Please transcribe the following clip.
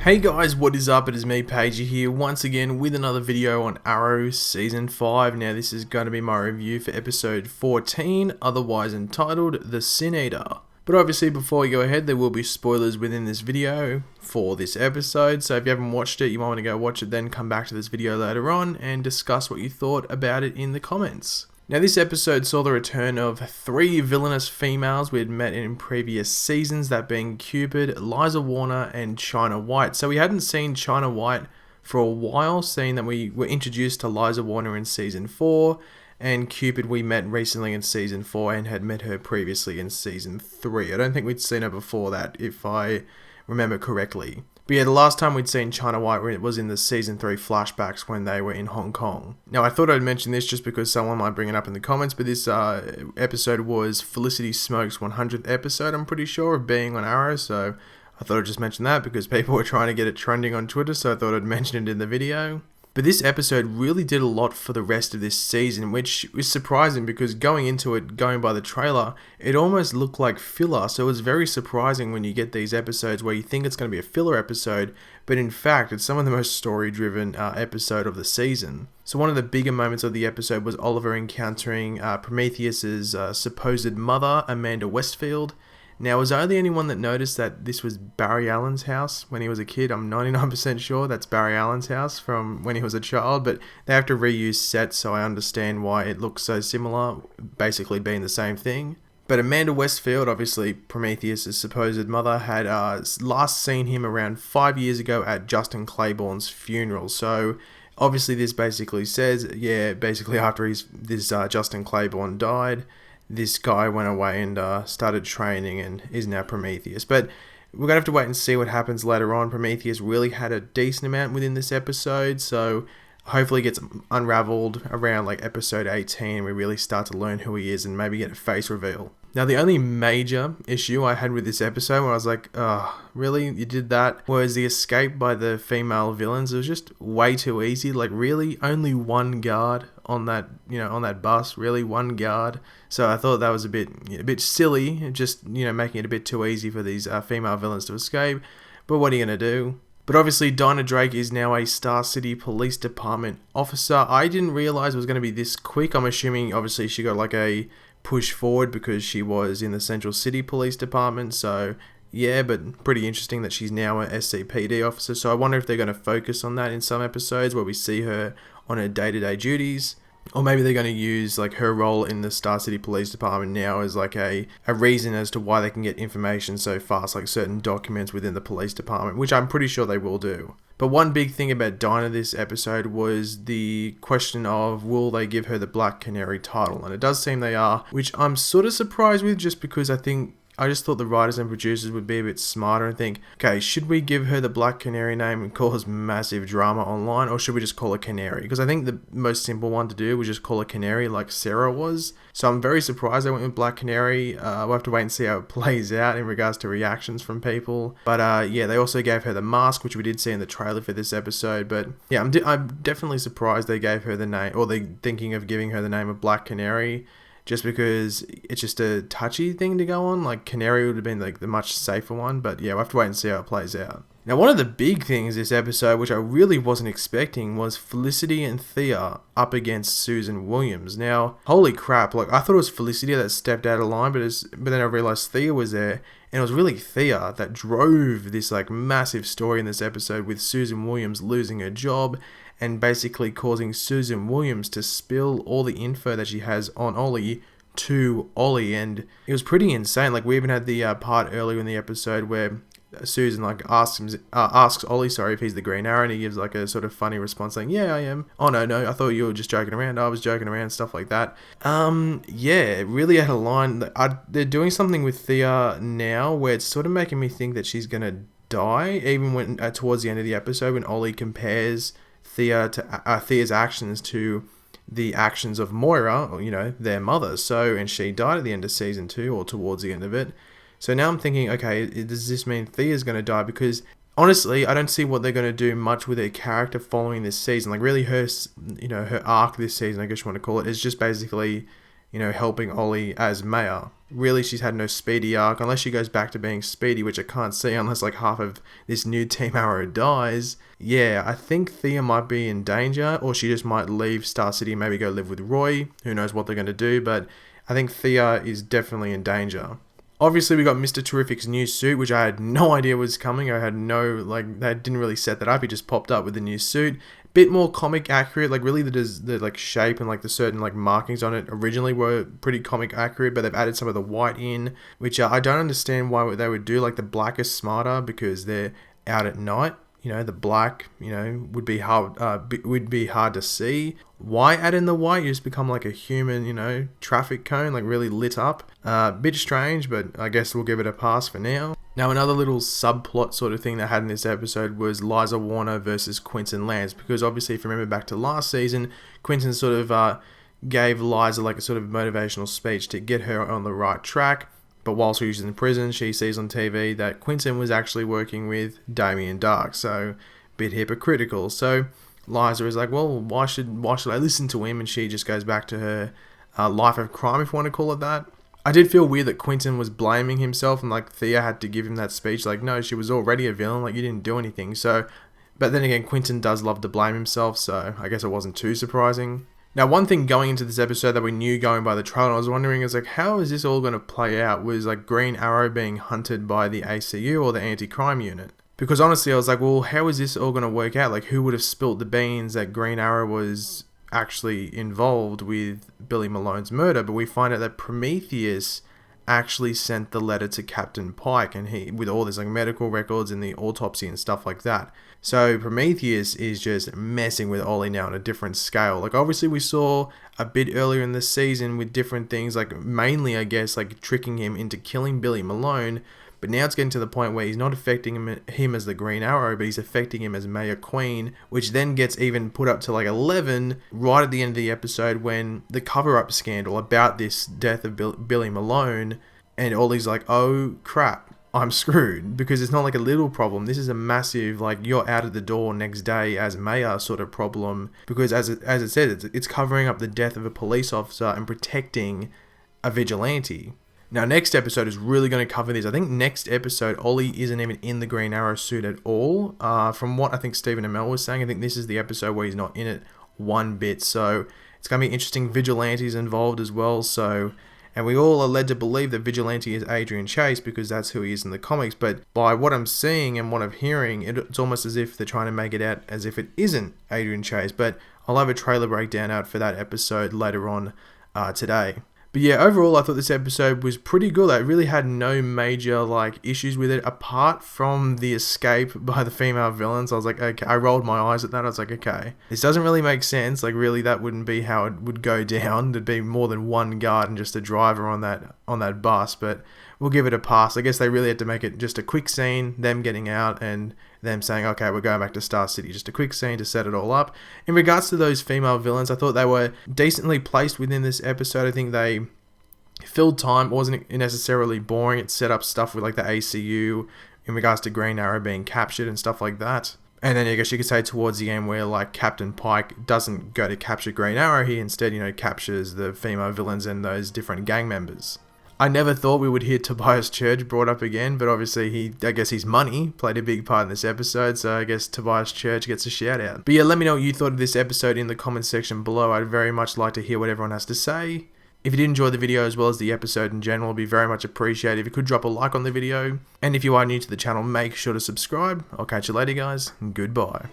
Hey guys, what is up? It is me, Pagey here, once again with another video on Arrow Season 5. Now this is going to be my review for episode 14, otherwise entitled The Sin Eater. But obviously before we go ahead, there will be spoilers within this video for this episode, so if you haven't watched it, you might want to go watch it, then come back to this video later on and discuss what you thought about it in the comments. Now this episode saw the return of three villainous females we had met in previous seasons, that being Cupid, Liza Warner and China White. So we hadn't seen China White for a while, seeing that we were introduced to Liza Warner in season 4 and Cupid we met recently in season 4 and had met her previously in season 3. I don't think we'd seen her before that, if I remember correctly. But yeah, the last time we'd seen China White was in the season 3 flashbacks when they were in Hong Kong. Now I thought I'd mention this just because someone might bring it up in the comments, but this episode was Felicity Smoak'S 100th episode, I'm pretty sure, of being on Arrow, so I thought I'd just mention that because people were trying to get it trending on Twitter, so I thought I'd mention it in the video. But this episode really did a lot for the rest of this season, which was surprising because going into it, going by the trailer, it almost looked like filler. So it was very surprising when you get these episodes where you think it's going to be a filler episode, but in fact it's some of the most story-driven episode of the season. So one of the bigger moments of the episode was Oliver encountering Prometheus's supposed mother, Amanda Westfield. Now, was I the only one that noticed that this was Barry Allen's house when he was a kid? I'm 99% sure that's Barry Allen's house from when he was a child, but they have to reuse sets, so I understand why it looks so similar, basically being the same thing. But Amanda Westfield, obviously Prometheus' supposed mother, had last seen him around 5 years ago at Justin Claiborne's funeral. So obviously this basically says, yeah, basically after this Justin Claiborne died, this guy went away and started training and is now Prometheus. But we're going to have to wait and see what happens later on. Prometheus really had a decent amount within this episode, so hopefully it gets unraveled around like episode 18 and we really start to learn who he is and maybe get a face reveal. Now the only major issue I had with this episode when I was like, oh, really? You did that? Was the escape by the female villains. It was just way too easy. Like really, only one guard on that, on that bus, really one guard. So I thought that was a bit silly, just, making it a bit too easy for these female villains to escape. But what are you going to do? But obviously Dinah Drake is now a Star City Police Department officer. I didn't realize it was going to be this quick. I'm assuming obviously she got like a push forward because she was in the Central City Police Department. So yeah, but pretty interesting that she's now an SCPD officer. So I wonder if they're going to focus on that in some episodes where we see her on her day-to-day duties. Or maybe they're going to use like her role in the Star City Police Department now as like a reason as to why they can get information so fast, like certain documents within the police department, which I'm pretty sure they will do. But one big thing about Dinah this episode was the question of will they give her the Black Canary title, and it does seem they are, which I'm sort of surprised with just because I just thought the writers and producers would be a bit smarter and think, okay, should we give her the Black Canary name and cause massive drama online, or should we just call her Canary? Because I think the most simple one to do was just call her Canary like Sarah was. So I'm very surprised they went with Black Canary. We'll have to wait and see how it plays out in regards to reactions from people. But yeah, they also gave her the mask, which we did see in the trailer for this episode. But yeah, I'm definitely surprised they gave her the name, or they're thinking of giving her the name of Black Canary, just because it's just a touchy thing to go on. Like Canary would have been like the much safer one, but yeah, we'll have to wait and see how it plays out. Now one of the big things this episode, which I really wasn't expecting, was Felicity and Thea up against Susan Williams. Now, holy crap, like I thought it was Felicity that stepped out of line, but then I realized Thea was there, and it was really Thea that drove this like massive story in this episode, with Susan Williams losing her job and basically causing Susan Williams to spill all the info that she has on Ollie to Ollie, and it was pretty insane. Like we even had the part earlier in the episode where Susan like asks Ollie, if he's the Green Arrow, and he gives like a sort of funny response saying, yeah, I am. Oh no, I thought you were just joking around. I was joking around, stuff like that. Yeah, really out of line. They're doing something with Thea now where it's sort of making me think that she's gonna die, even when towards the end of the episode when Ollie compares Thea's actions to the actions of Moira, or, their mother. So, and she died at the end of season 2 or towards the end of it. So now I'm thinking, okay, does this mean Thea's going to die? Because honestly, I don't see what they're going to do much with her character following this season. Like really her arc this season, I guess you want to call it, is just basically helping Ollie as mayor. Really, she's had no Speedy arc, unless she goes back to being Speedy, which I can't see unless like half of this new Team Arrow dies. Yeah, I think Thea might be in danger, or she just might leave Star City and maybe go live with Roy. Who knows what they're going to do, but I think Thea is definitely in danger. Obviously, we got Mr. Terrific's new suit, which I had no idea was coming. I had no, they didn't really set that up. He just popped up with the new suit. Bit more comic accurate, really the shape and the certain markings on it originally were pretty comic accurate, but they've added some of the white in, which I don't understand why they would do. The black is smarter because they're out at night. The black, would be hard to see. Why add in the white? You just become like a human, traffic cone, really lit up. Bit strange, but I guess we'll give it a pass for now. Now, another little subplot sort of thing that had in this episode was Liza Warner versus Quentin Lance, because obviously, if you remember back to last season, Quentin sort of gave Liza a sort of motivational speech to get her on the right track. But while she was in prison, she sees on TV that Quentin was actually working with Damien Dark, so a bit hypocritical. So Liza is like, well, why should I listen to him? And she just goes back to her life of crime, if you want to call it that. I did feel weird that Quentin was blaming himself, and Thea had to give him that speech. No, she was already a villain. You didn't do anything. So, but then again, Quentin does love to blame himself, so I guess it wasn't too surprising. Now, one thing going into this episode that we knew going by the trailer, I was wondering is how is this all going to play out? Was Green Arrow being hunted by the ACU or the anti-crime unit? Because honestly, I was like, well, how is this all going to work out? Who would have spilt the beans that Green Arrow was actually involved with Billy Malone's murder? But we find out that Prometheus actually sent the letter to Captain Pike, and he, with all this medical records and the autopsy and stuff like that. So Prometheus is just messing with Ollie now on a different scale. Obviously we saw a bit earlier in the season with different things, mainly I guess tricking him into killing Billy Malone. But now it's getting to the point where he's not affecting him as the Green Arrow, but he's affecting him as Mayor Queen, which then gets even put up to 11 right at the end of the episode when the cover-up scandal about this death of Billy Malone, and Ollie's like, oh crap, I'm screwed, because it's not a little problem. This is a massive, you're out of the door next day as mayor sort of problem, because as it said, it's covering up the death of a police officer and protecting a vigilante. Now, next episode is really going to cover this. I think next episode, Ollie isn't even in the Green Arrow suit at all. From what I think Stephen Amell was saying, I think this is the episode where he's not in it one bit. So it's going to be interesting. Vigilante's involved as well. And we all are led to believe that Vigilante is Adrian Chase because that's who he is in the comics. But by what I'm seeing and what I'm hearing, it's almost as if they're trying to make it out as if it isn't Adrian Chase. But I'll have a trailer breakdown out for that episode later on today. But yeah, overall, I thought this episode was pretty good. I really had no major issues with it, apart from the escape by the female villains. I was like, okay, I rolled my eyes at that. I was like, okay, this doesn't really make sense. Really, that wouldn't be how it would go down. There'd be more than one guard and just a driver on that bus. But we'll give it a pass. I guess they really had to make it just a quick scene, them getting out and them saying, okay, we're going back to Star City. Just a quick scene to set it all up. In regards to those female villains, I thought they were decently placed within this episode. I think they filled time. It wasn't necessarily boring. It set up stuff with the ACU in regards to Green Arrow being captured and stuff like that. And then I guess you could say towards the end where Captain Pike doesn't go to capture Green Arrow, he instead, captures the female villains and those different gang members. I never thought we would hear Tobias Church brought up again, but obviously I guess his money played a big part in this episode, so I guess Tobias Church gets a shout out. But yeah, let me know what you thought of this episode in the comment section below. I'd very much like to hear what everyone has to say. If you did enjoy the video as well as the episode in general, it'd be very much appreciated if you could drop a like on the video. And if you are new to the channel, make sure to subscribe. I'll catch you later, guys, and goodbye.